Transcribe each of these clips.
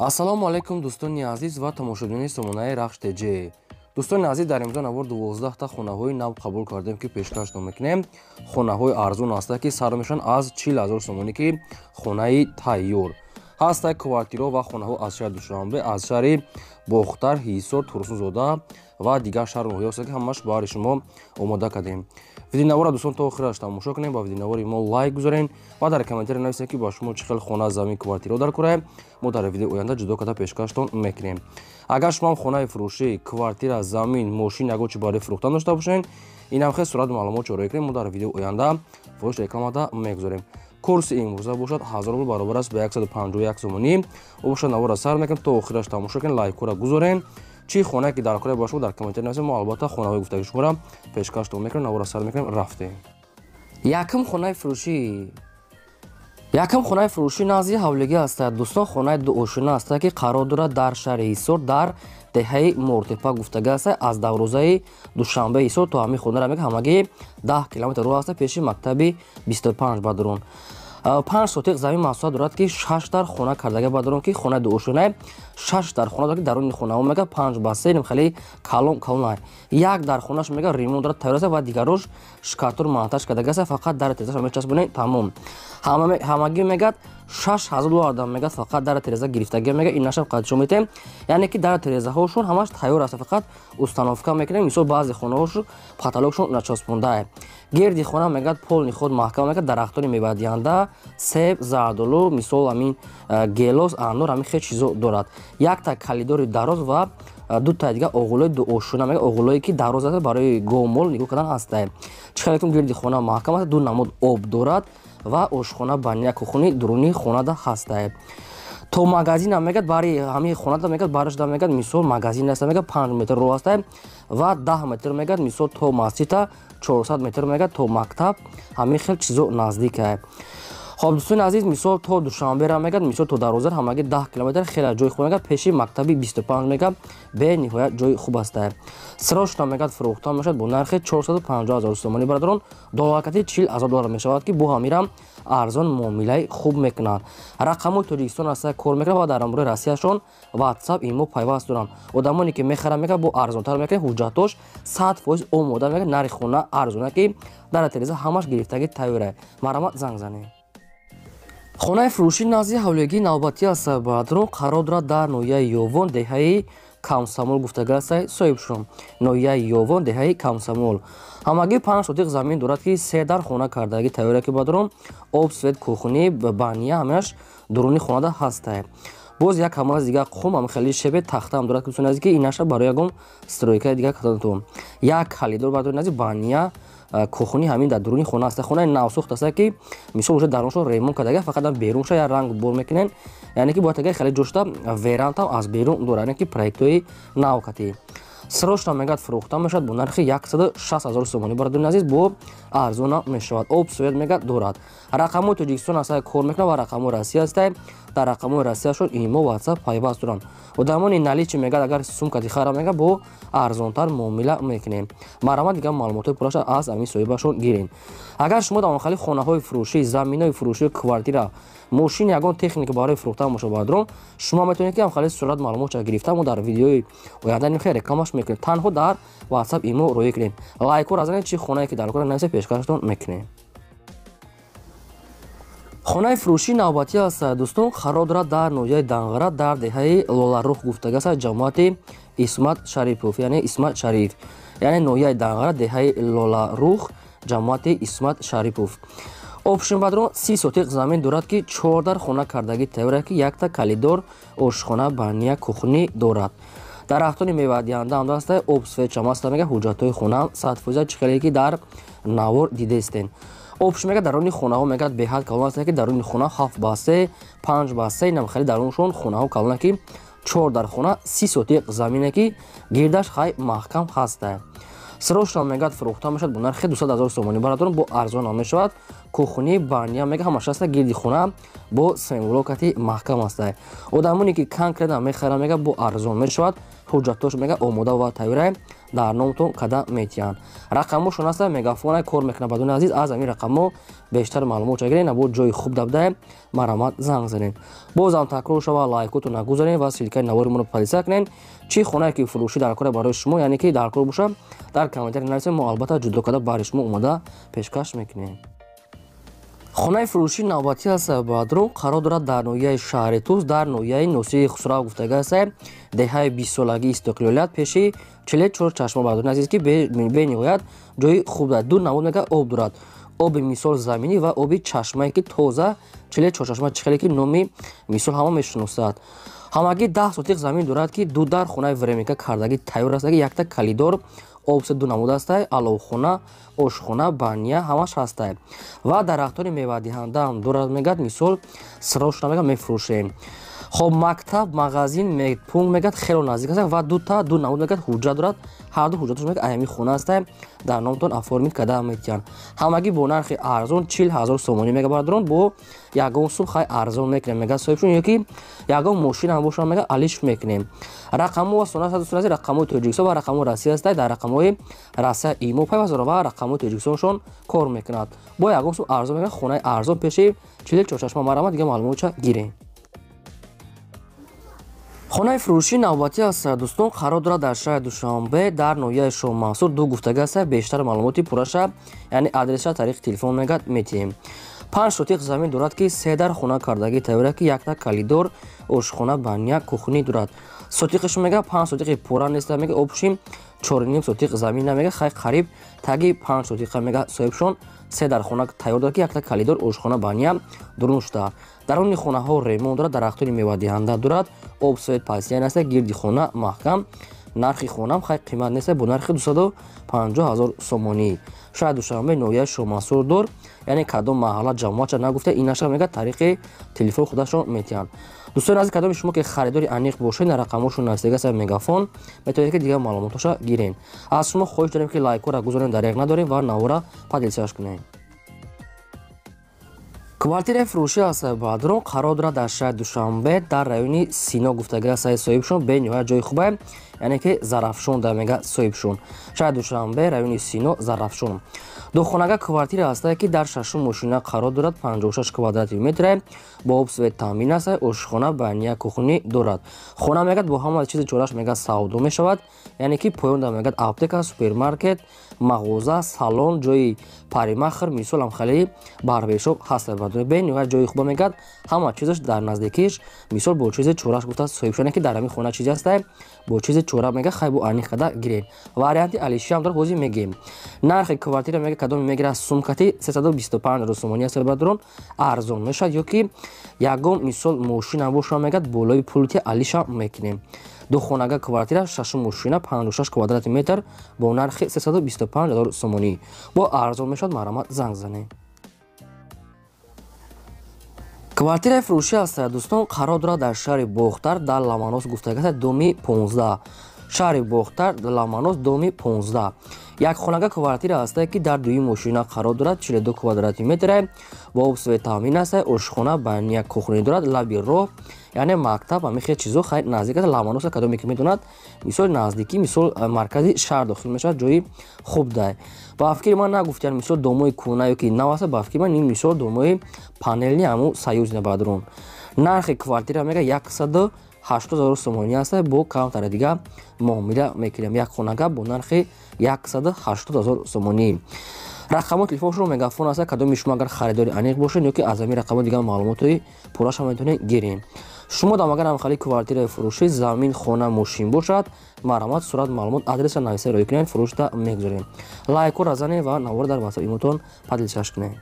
ассалому алайкум дӯстони азиз ва тамошобини сомонаи Рахш ТЖ. дӯстони азиз, дар имрӯза навор 12 та хонаҳои нав қабул кардем ки пешкашдом мекунем. Хонаҳои арзон аста ки сар мешаванд аз 40 000 сомонӣ ки хонаи тайёр ҳаста. квартиро ва хонаҳо аз шаҳри Душанбе, аз шаҳри Бохтар, Ҳисор, Турсунзода ва дигар шаҳр ноҳияҳо аст ки ҳамааш барои шумо омода кардем. видеонавора дӯстон то охираш тамошо кунем, ба видеонавори мо лайк гузорен ва дар комментари нависем ки ба шумо чӣ хел хона, замин, квартира дар кора мо дар видеои оянда ҷудо карда пешкаштон мекунем. агар шумо хонаи фурӯшӣ, квартира, замин, мошин ягон чӣ барои фурӯхтан дошта бошед, инам хел сурат маълумот чороӣ кунем, мо дар видеои оянда фоҳиш рекламада мегузорем. курси имрӯза бошад 1000 рубл баробар аст ба 151 сомонӣ. бошад навора сар мекунем, то охираш тамошо кунем, лайкора гузорен. чӣ хонае ки дар кора ба шумо дар комментари нависем, мо албатта хонаҳои гуфтаги шуморо пешкаштон мекунем. навора сар мекунем, рафтем. якум хонаи фурӯшӣ назди ҳавлигӣ аст. дӯстон, хонаи дуошина аст ки қарор дорад дар шаҳри Ҳисор, дар деҳаи Мортепа гуфтага аст. аз дарвозаи Душанбе Ҳисор то ҳамин хона мега ҳамагӣ 10 километр роҳ аст, пеши мактаби 25 Бадрун. 5 сотиқ замин маҳсулат дорад ки 6 дар хона кардага Бадрун ки хонаи дуошина 6 дар хона дорад ки даруни хонаҳо мега 5 бассейн хеле калон. як дар хонаш мега ремонт дорад тайёр аст ва дигарош шкатур монтаж кардага аст. фақат дар тирезааш мечаспонед тамом. ҳамагӣ мегад 6000 доллар дар мегад фақат дар тиреза гирифтагӣ мега. ин нашаб қадшо метем, яъне ки дар тирезаҳошон ҳамаш тайёр аст, фақат установка мекунем. мисол баъзе хонаҳош потолокшон начаспонда. гирди хона мегад полни худ маҳкам мегад. дарахтони мевадиҳанда себ, зардолу, мисол ҳамин гелос, анор, ҳамин хел чизо дорад. якта калидори дароз ва дута дига оғулои дуошуна мега. оғулое ки дароз аст барои гомол нигоҳ кардан аста. чихелатон гирди хона маҳкам аст. ду намуд об дорад ва ошхона, баня, кухни дуруни хонада ҳаста. то магазина мегад бари ҳамин хонада мегад барашда мегад мисол магазин аст мегад 5 метр роҳ аст ва 10 метр мегад мисол то масҷида 400 метр мегад то мактаб ҳамин хел чизо наздик аст. хоб дӯстони азиз, мисол то Душанбера мегад мисол то дароза ҳамагӣ 10 километр хеле ҷои хуб мегад. пеши мактаби 25 мегад бениҳоят ҷои хуб аст. срочно мегад фурӯхта мешавад бо нархи 450 000 сомонӣ бародарон. долларкати 40 000 доллар мешавад ки бо ҳамирам арзон муомилаи хуб мекунанд. рақамои Тоҷикистон аст кор мекунад ва дар амбурӯи Россияшон WhatsApp имо пайваст доранд. одамоне ки мехаранд мегад бо арзонтар мекунад, ҳуҷҷатош 100% омода мегад. нархи хона арзона ки дар тиреза ҳамаш гирифтагӣ тайёр. марамат занг занед. хонаи фурӯшӣ назди ҳавлигии навбатӣ аст. Бадрун қарор дорад дар ноҳияи Ёвон, деҳаи Камсомол гуфтага аст. соҳибшум ноҳияи Ёвон, деҳаи Камсомол. ҳамагӣ 5 сотиқ замин дорад ки 3 дар хона кардагӣ тайёр ки Бадрун об, свет, кухни, баня ҳамааш дуруни хонада ҳаста. боз як ҳамаз дига қум ҳам хели шебе тахтаам дорад ки наздики инаша барои ягон стройкаи дига кардатон. як халидор Бадрун назди баня, кухни ҳамин дар дуруни хона аст. хонаи навсохт аст ки мисол уже даруншон ремонт кардага фақат берунша як ранг бор мекунен, яъне ки бояд тага хеле ҷошта верантам аз берун дорад, яъне ки проектҳои навкати. срочно мегад фурӯхта мешавад бо нархи 160 000 сомонӣ бародарон азиз, бо арзона мешавад. об, свет мегад дорад. рақамои Тоҷикистон аст кор мекунад ва рақамои Россия аст. дар рақамои Россияшон имо WhatsApp пайваст доранд. одамони наличи мегад агар сумкати хара мега бо арзонтар муомила мекунем. марамат дига маълумотои пурраша аз ҳамин соҳибашон гирем. агар шумо дар охали хонаҳои фурӯшӣ, заминои фурӯшӣ, квартира, мошин ягон техника барои фурӯхтан бошад Бадрун, шумо метавонед ки ҳамхали сурат маълумотша гирифта мо дар видеои оянда нихел рекламаш мекунем. танҳо дар WhatsApp имо роӣ кунем. лайко разанед, чӣ хонае ки дар кора нависе пешкаштон мекунем. хонаи фурӯшии навбатӣ аст. дӯстон, қарор дорад дар ноҳияи Данғара, дар деҳаи Лоларух гуфтага аст. ҷамоати Исмат Шарипов, яъне Исмат Шариф, яъне ноҳияи Данғара, деҳаи Лоларух, ҷамоати Исмат Шарипов. обшин Бадрун 30 сотиқ замин дорад ки 4 дар хона кардагӣ тайёр ки якта калидор, ошхона, баня, кухни дорад. дарахтони мевадиҳанда ҳам аст. об, свет, чамаста мега. ҳуҷҷатҳои хона 100% чихеле ки дар навор дидестен. обшин мега даруни хонаҳо мегад беҳад калон аст ки даруни хона 7 бассейн, 5 бассейн ам хеле даруншон хонаҳо калона ки 4 дар хона 30 сотиқ замине ки гирдаш хай маҳкам ҳаста. срочно мегад фурӯхта мешавад бо нархи 200 000 сомонӣ бародарон, бо арзон ам мешавад. кухни бания мега ҳамаш аста гирди хона бо семблокати маҳкам аста. Одамоне ки конкретно мехара мега бо арзон мешавад, ҳуҷҷатош мега омода ва тайёра дар номтон када метиҳанд. Рақамошон аста мегафона кор мекунад. Бадуни азиз аз ҳамин рақамо бештар маълумот гиред, бо ҷои хуб дабда марамат занг занед. Бозам такрор шава лайкоту нагузаред ва силкаи наворимонро подписа кунед. Чӣ хонае ки фурӯшӣ дар кор барои шумо, яъне ки дар кор боша, дар комментари нависед, мо албатта ҷудо карда барои шумо омода пешкаш мекунем. хонаи фурӯшии навбатӣ аст баъдрун қарор дорад дар ноҳияи шаҳри Туз, дар ноҳияи Носири Хусрав гуфтага аст. деҳаи 20-солагии истиқлолият пеши 44 чашма. Баъдуни азиз ки бениҳоят ҷои хуб дорад. Ду намуд мега об дорад. оби мисол заминӣ ва оби чашмае ки тоза 44 чашма чихеле ки номи мисол ҳама мешиносад. ҳамагӣ 10 сотиқ замин дорад ки ду дар хонаи времика кардагӣ тайёр аст. Якта калидор обсе ду намуд аст. аловхона, ошхона, бания ҳамаш ҳаст. ва дарахтони мевадиҳанда ҳам дорад мегад. мисол сирош мега мефурӯшем. хоб мактаб, магазин, медпункт мегад хело наздик аст ва ду намуд мегад ҳуҷҷат дорад. ҳарду ҳуҷҷатош мегад аями хона аст. дар номтон оформид када метиҳанд. ҳамагӣ бо нархи арзон 40 000 сомонӣ мега баъдрун бо ягон сум хай арзон мекунем мега соҳибшон, ёки ягон мошина ҳам боша мега алиш мекунем. рақамо ва сона садуси рақамои Тоҷикистон ва рақамои Россия аст. дар рақамои Россия имо пайваст ва рақамои Тоҷикистоншон кор мекунад. бо ягон сум арзон мега хонаи арзон пеши 44 чашма марамат дига маълумотша гирем. хонаи фурӯшии навбатӣ аст дӯстон, қарор дорад дар шаҳри Душанбе дар ноҳияи Шоҳ Мансур. ду гуфтага аст. бештар маълумоти пурраша, яъне адресша тариқи телефон мегад метиҳем. 5 сотиқ замин дорад ки 3 дар хона кардагӣ тайёра ки якта калидор, ошхона, бания, кухни дорад. сотиқаш мега 5 сотиқи пурра неста мега обшим 4.5 сотиқ замин мега хай қариб таги 5 сотиқа мега соҳибшон 3 дар хона тайёр дорад ки якта калидор, ошхона, бания дурнушта. дарони хонаҳо ремонт дорад, дарахтони мевадиҳанда дорад, обсвет пасиян аст, гирди хона маҳкам. нархи хонам хай қимат нест, бо нархи 250 000 сомонӣ. шаҳри Душанбе, ноҳияи Шоҳ Мансур дор, яъне кадом маҳалла ҷамоатша нагуфта, инаша мега тариқи телефон худашон метиҳанд. дӯстони азиз, кадоми шумо ки харидори аниқ бошед, рақамошон навистага аст мегафон, метавонед ки дигар маълумотоша гирен. аз шумо хоҳиш дорем ки лайкора гузорен, дареғ надорем ва навора подписаш кунем. квартираи фурӯшӣ аст баъдрун, қарор дорад дар шаҳри Душанбе дар райони Сино гуфтага аст соҳибшон. бениҳоят ҷои хубе, яъне ки Зарафшон да мега соҳибшон. шаҳри Душанбе, райони Сино, Зарафшон. духонага квартира аст ки дар шашум мошина қарор дорад. 56 квадрати метр бо обсвет таъмин аст. ошхона, бания, кухни дорад. хона мегад бо ҳама чизи чораш мега савдо мешавад, яъне ки поён да мегад аптека, супермаркет, мағоза, салон, ҷои паримахр, мисол амхали барбершоп ҳаст. бениҳоят ҷои хуба мегад, ҳама чизаш дар наздикиш, мисол бо чизи чораш гуфта соҳибшон ки дар ҳамин хона чизи аст, бо чизи чора мега хай бо аниқ када гирем. варианти алиши ҳам дорад, ҳозир мегем. нархи квартира мега кадоми мегирад сумкати 325 000 сомонӣ аст баъдрун, арзон мешавад, ёки ягон мисол мошина боша мегад, болои пулти алиша мекунем. духонага квартира шашум мошина 56 квадрати метр бо нархи 325 000 сомонӣ. бо арзон мешавад, марамат занг занем. квартираи фурӯшӣ аст дӯстон, қарор дорад дар шаҳри Бохтар дар Ламанос гуфтага аст, доми 15. шаҳри Бохтар, Ламанос, доми 15. якхонага квартира аст ки дар дуюм мошина қарор дорад, 42 квадрати метр бо обсвет таъмин аст. ошхона, бания, кухни дорад. лаби роҳ, яъне мактаб, ҳамин хел чизо хай наздик аст. Ламанос кадоме ки метавонад мисол наздикӣ, мисол маркази шаҳр дохил мешавад, ҷои хуб дай. ба фикри ман нагуфтиян мисол домои кӯна ёки нав аст, ба фикри ман ин мисол домои панелни ҳамун союзна баъдрун. нархи квартира мега 180 000 сомонӣ аст, бо камтара дига муомила мекунем. якхонага бо нархи 180 000 сомонӣ. рақамои телефоншон мегафон аст, кадоми шумо агар харидори аниқ бошед, ёки аз ҳамин рақамо дига маълумоти пурраша метавонед гирем. шумо дам агар амхали квартираи фурӯшӣ замин, хона, мошин бошад, марамат, сурат, маълумот, адреса нависа рӯй кунед, фурӯшда мегузорем. лайкора занед ва навора дар ватсап имотон подписаш кунед.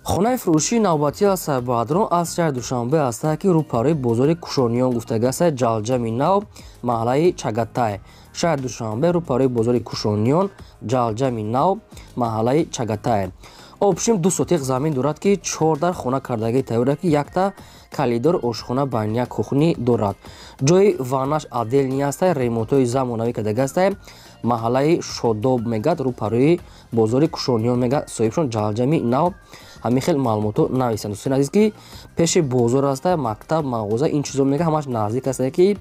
хонаи фурӯшии навбатӣ аст баъдрун, аз шаҳри Душанбе аст ки рӯпарои бозори Кушониён гуфтага аст, ҷалҷами нав, маҳаллаи Чагатай. шаҳри Душанбе, рӯпарои бозори Кушониён, ҷалҷами нав, маҳаллаи Чагатай. обшим 2 сотиқ замин дорад ки 4 дар хона кардагӣ тайёра ки якта калидор ошхона баня кухни дорад. ҷои ванаш отдельни астае, ремонтҳои замонавӣ кардаги астае. маҳаллаи шодоб мегад рӯпарӯи бозори кушониён мегад соҳибшон ҷалҷами нав. ҳамин хел маълумото нависанд. дӯстони азиз ки пеши бозор астае, мактаб, мағоза ин чизо мега ҳамаш наздик астае ки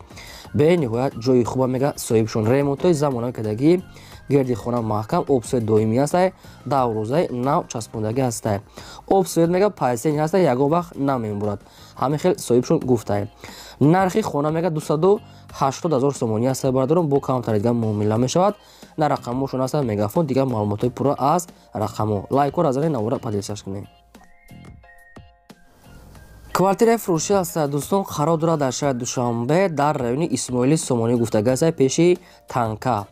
бениҳоят ҷои хуба мега соҳибшон. ремонтҳои замонавӣ кардаги гирди хона маҳкам, обсвет доимӣ астае, даврӯзаи нав часпондагӣ астае. обсвет мега пайсени астае, ягон вақт намебурад. ҳамин хел соҳибшон гуфтае. нархи хона мега 280 000 сомонӣ астае. бародарон бо камтари дига муомила мешавад. на рақамошон астае мегафон. дигар маълумотои пурра аз рақамҳо. лайко разани навора падилсаш кунед. квартираи фурӯшӣ астае дӯстон, қарор дорад дар шаҳри Душанбе дар райони Исмоили Сомонӣ гуфтагӣ астае, пеши танка.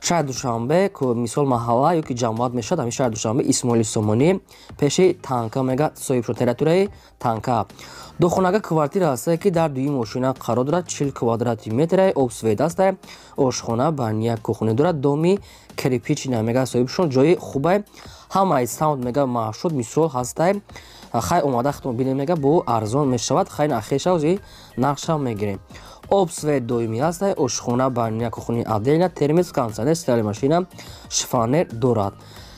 шаҳри Душанбе мисол маҳалла ё ки ҷамъоват мешавад, ҳамин шаҳри Душанбе Исмоили Сомонӣ пеши танка мега соҳибшон. территорияи танка. духонага квартира астае ки дар дуюми ошина қарор дорад. 40 квадрати метраи обсвет астае. ошхона, баня, кухня дорад. доми кирпичина мега соҳибшон. ҷои хубае. ҳамаи саунд мега маҳшуд мисол ҳастае. хай омада автомобиле мега бо арзон мешавад. хай нахешаузи нақша мегирем. обсвет доимӣ астае. ошхона, баня, кухня отдельна. термос, кондитсионер, стиральная машина, шифонер дорад.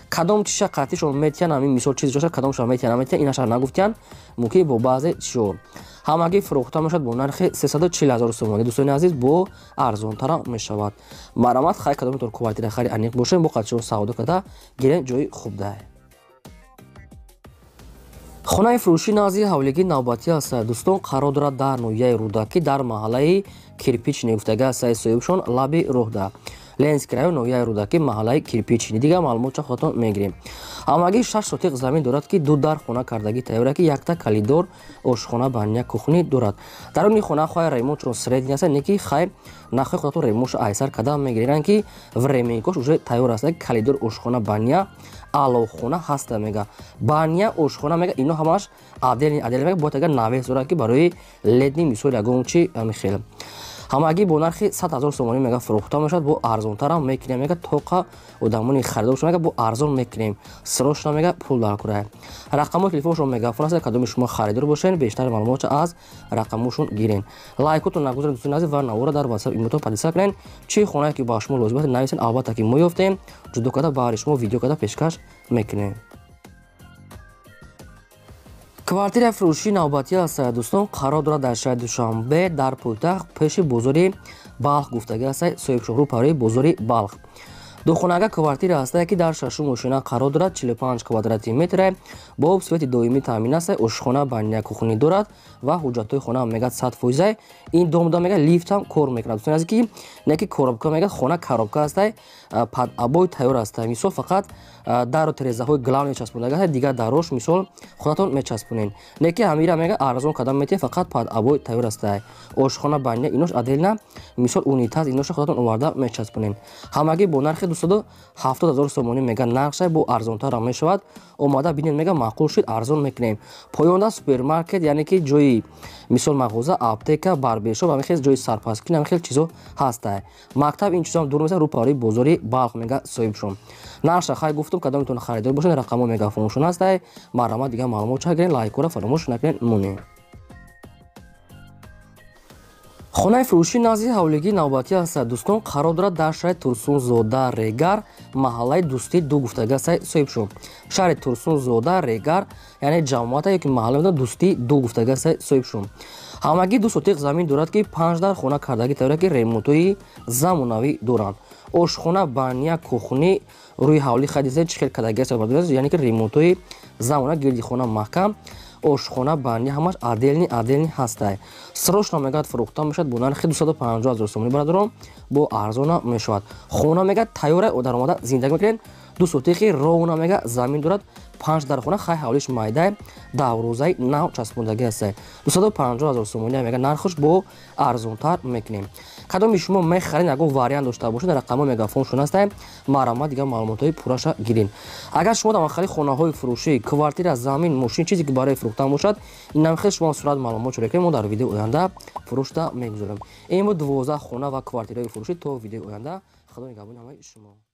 кадом чиша қатишон метиян, ҳамин мисол чизи ҷоша кадомшон метиян наметиян, инаша нагуфтиян, мумкин бо баъзе чишо ҳамагӣ фурӯхта мешавад бо нархи 340 000 сомонӣ. дӯстони азиз, бо арзонтара мешавад. марамат хай кадомитон квартира хари аниқ бошем, бо қатишон савдо карда гирем, ҷои хуб дае. хонаи фурӯшӣ назди ҳавлигӣ навбатӣ астае дӯстон, қарор дорад дар ноҳияи рӯдакӣ дар маҳаллаи кирпични гуфтагӣ астае соҳибшон лаби роҳда. ленский район, ноҳияи рӯдакӣ, маҳаллаи кирпични. дигар маълумотша худатон мегирем. ҳамагӣ 6 сотиқ замин дорад ки ду дар хона кардагӣ тайёра ки якта калидор ошхона, баня, кухни дорад. даруни хона хой ремонт чун средни аст, не ки хай нахои худатон ремонтшо айсар карда мегиранд ки временкош уже тайёр аст. калидор ошхона, баня, алохона ҳаста мега. баня, ошхона мега ино ҳамаш отдельни мега бояд агар навес дорад ки барои ледни мисол ягон чи михел. ҳамагӣ бо нархи 100 000 сомонӣ мега фурӯхта мешавад. бо арзонтарам мекунем мега тоқа одамони харидоршо мега бо арзон мекунем. срочно мега пул дар курае. рақамои телефоншон мегафон аст. кадоми шумо харидор бошен, бештари маълумотша аз рақамошон гирен. лайкотон нагузаред дӯстони азиз ва навора дар ватсап имото падиса кунед. чӣ хонае ки ба шумо лозим аст нависен, албатта ки мо ёфтем ҷудо карда баъри шумо видео карда пешкаш мекунем. квартираи фурӯшии навбатӣ астае дӯстон, қарор дорад дар шаҳри Душанбе дар пойтахт пеши бозори Балх гуфтагӣ астае соҳибшон рӯпарӯи бозори Балх. духонага квартира астае ки дар шашум ошина қарор дорад. 45 квадрати метре бо обсвети доимӣ таъмин астае. ошхона, баня, кухни дорад ва ҳуҷҷатҳои хона мегад 100%. ин домда мегад лифтам кор мекунад. дӯстони азиз ки не ки коробка мегад, хона коробка астае, падъабои тайёр астае. мисол фақат дару терезаҳои главни часпондагӣ астае, дигар дарош мисол худатон мечаспонен. не ки ҳамира мега арзон карда метиҳем, фақат падъабои тайёр астае. ошхона, баня инош отдельна мисол унитаз иноша худатон оварда мечаспонен. ҳамагӣ бо нархи 270 000 сомонӣ мега нархша бо арзонтара мешавад. омада бинед мега маъқул шуд, арзон мекунем. поёнда супермаркет, яъне ки ҷои мисол мағоза, аптека, барбершоп, ҳамин хел ҷои сарпаскӣ, ҳамин хел чизо ҳастае. мактаб ин чизоам дур меса рӯпарои бозори Балх мега соҳибшон. нарша хай гуфтум кадомитон харидор бошед, рақамо мегафоншон астае. марамат дига маълумотша гирен, лайкора фаромӯш накунед мунем. хонаи фурӯшӣ назди ҳавлигӣ навбатӣ астае дӯстон, қарор дорад дар шаҳри Турсунзода Регар, маҳаллаи Дӯстӣ ду гуфтагӣ астае соҳибшон. шаҳри Турсунзода Регар яъне ҷамъовата ё ки маҳалла Дӯстӣ ду гуфтагӣ астае соҳибшон. ҳамагӣ 2 сотиқ замин дорад ки 5 дар хона кардагӣ тайёра ки ремонтҳои замонавӣ доранд. ошхона, баня, кухни рӯи ҳавлӣ хадисед чӣ хел кардагӣ аст, яъне ки ремонтҳои замона гирди хона маҳкам. ошхона, баня ҳамаш отдельни ҳастае. срочно мегад фурӯхта мешавад бо нархи 250 000 сомонӣ. бародарон бо арзона мешавад. хона мегад тайёра даромада зиндагӣ мекунед. 2 сотиқи ровна мега замин дорад. 5 дар хона хай ҳавлиш майдае, даврӯзаи нав часпондагӣ астае. 250 000 сомонӣ мега нархш бо арзонтар мекунем. кадоми шумо мехаред ягон вариант дошта бошед, рақамо мегафоншон астае. марамат дига маълумотҳои пурраша гирин. агар шумо дар махали хонаҳои фурӯшӣ, квартира, замин, мошин чизе ки барои фурӯхтан бошад, инам хел шумо сурат маълумотшо рекунед, мо дар видеои оянда фурӯшта мегузорем. ин бо 12 хона ва квартираи фурӯшӣ. то видеои оянда. худо нигаҳбони ҳамаи шумо.